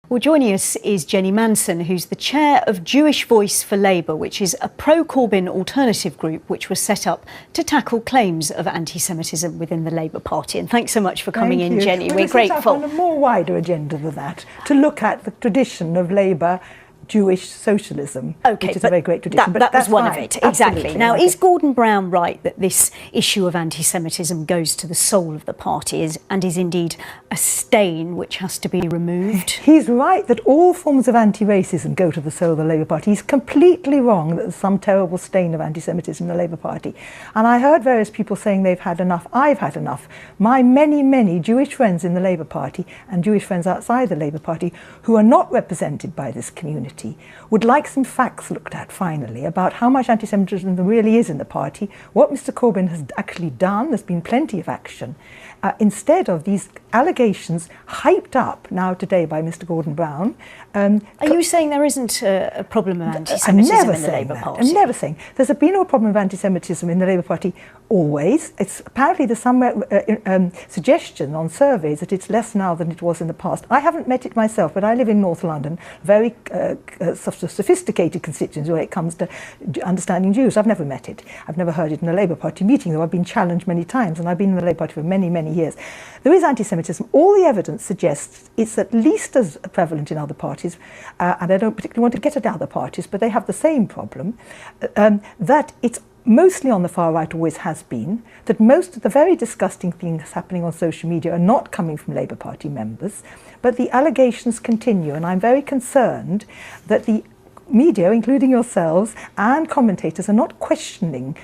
Well, joining us is Jenny Manson, who's the chair of Jewish Voice for Labour, which is a pro-Corbyn alternative group which was set up to tackle claims of anti-Semitism within the Labour Party. And thanks so much for coming in, Jenny. We're grateful. On a more wider agenda than that, to look at the tradition of Labour Jewish socialism, which is a very great tradition. That was one of it, exactly. Absolutely. Now, is Gordon Brown right that this issue of anti-Semitism goes to the soul of the party and is indeed a stain which has to be removed? He's right that all forms of anti-racism go to the soul of the Labour Party. He's completely wrong that there's some terrible stain of anti-Semitism in the Labour Party. And I heard various people saying they've had enough. I've had enough. My many Jewish friends in the Labour Party and Jewish friends outside the Labour Party who are not represented by this community would like some facts looked at finally about how much anti-Semitism there really is in the party, what Mr Corbyn has actually done. There's been plenty of action, instead of these allegations hyped up now today by Mr Gordon Brown. Are you saying there isn't a problem of anti-Semitism in the Labour Party? I'm never saying. There's been a problem of anti-Semitism in the Labour Party always. It's apparently there's some suggestion on surveys that it's less now than it was in the past. I haven't met it myself, but I live in North London, very sort of sophisticated constituency when it comes to understanding Jews. I've never met it. I've never heard it in a Labour Party meeting, though I've been challenged many times, and I've been in the Labour Party for many years. There is anti-Semitism. All the evidence suggests it's at least as prevalent in other parties, and I don't particularly want to get at other parties, but they have the same problem, that it's mostly on the far right, always has been, that most of the very disgusting things happening on social media are not coming from Labour Party members, but the allegations continue, and I'm very concerned that the media, including yourselves and commentators, are not questioning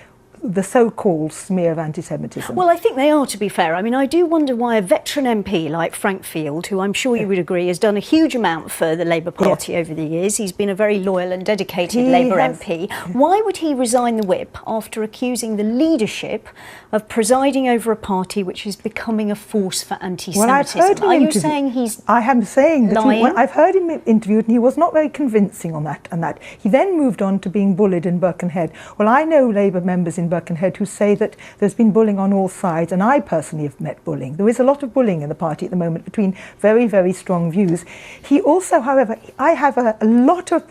the so-called smear of anti-Semitism. Well, I think they are, to be fair. I mean, I do wonder why a veteran MP like Frank Field, who I'm sure you would agree has done a huge amount for the Labour Party over the years, he's been a very loyal and dedicated Labour MP, why would he resign the whip after accusing the leadership of presiding over a party which is becoming a force for anti-Semitism? Well, I've heard him are you saying he's I am saying that lying? I've heard him interviewed and he was not very convincing on that. He then moved on to being bullied in Birkenhead. Well, I know Labour members in Birkenhead who say that there's been bullying on all sides, and I personally have met bullying. There is a lot of bullying in the party at the moment between very strong views. He also, however, I have a lot of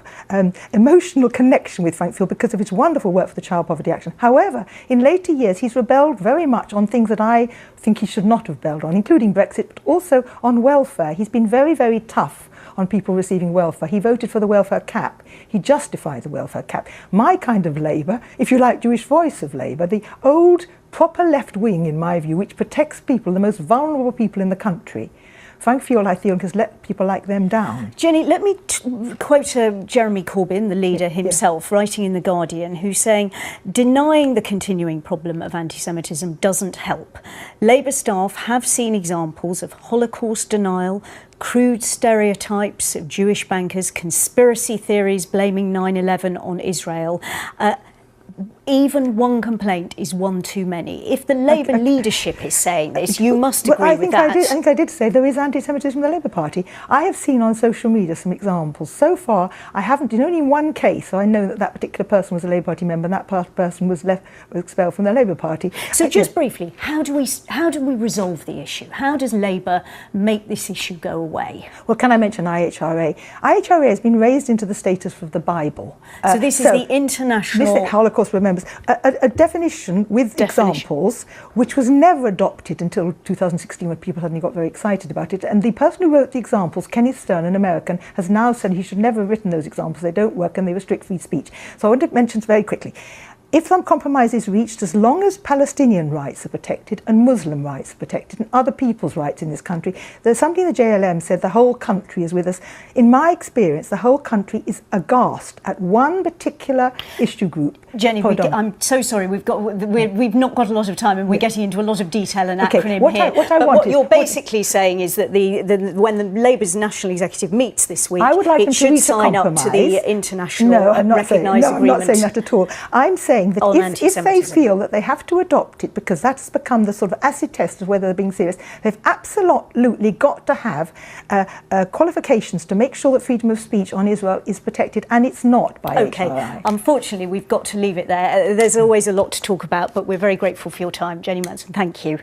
emotional connection with Frank Field because of his wonderful work for the Child Poverty Action. However, in later years he's rebelled very much on things that I think he should not have rebelled on, including Brexit, but also on welfare. He's been very tough on people receiving welfare. He voted for the welfare cap. He justified the welfare cap. My kind of Labour, if you like, Jewish Voice of Labour, the old proper left wing, in my view, which protects people, the most vulnerable people in the country, Frank Field, I think, has let people like them down. Jenny, let me quote Jeremy Corbyn, the leader himself, writing in The Guardian, who's saying, denying the continuing problem of anti-Semitism doesn't help. Labour staff have seen examples of Holocaust denial, crude stereotypes of Jewish bankers, conspiracy theories blaming 9/11 on Israel. Even one complaint is one too many. If the Labour leadership is saying this, you must agree with that. I think I did say there is anti-Semitism in the Labour Party. I have seen on social media some examples. So far, I haven't, in only one case, so I know that particular person was a Labour Party member and that person was expelled from the Labour Party. So just briefly, how do we resolve the issue? How does Labour make this issue go away? Well, can I mention IHRA? IHRA has been raised into the status of the Bible. So this is the international... This Holocaust Remembrance. A definition with examples, which was never adopted until 2016 when people suddenly got very excited about it. And the person who wrote the examples, Kenneth Stern, an American, has now said he should never have written those examples. They don't work and they restrict free speech. So I want to mention very quickly. If some compromise is reached, as long as Palestinian rights are protected and Muslim rights are protected and other people's rights in this country, there's something the JLM said, the whole country is with us. In my experience, the whole country is aghast at one particular issue group. Jenny, I'm so sorry, we've not got a lot of time and we're getting into a lot of detail and acronym here. What you're basically saying is that when the Labour's National Executive meets this week, I would like it should sign up to the international recognised agreement. I'm not saying that at all. I'm saying that if they feel that they have to adopt it because that's become the sort of acid test of whether they're being serious, they've absolutely got to have qualifications to make sure that freedom of speech on Israel is protected, and it's not by HRI. Unfortunately, we've got to leave it there. There's always a lot to talk about, but we're very grateful for your time. Jenny Manson, thank you.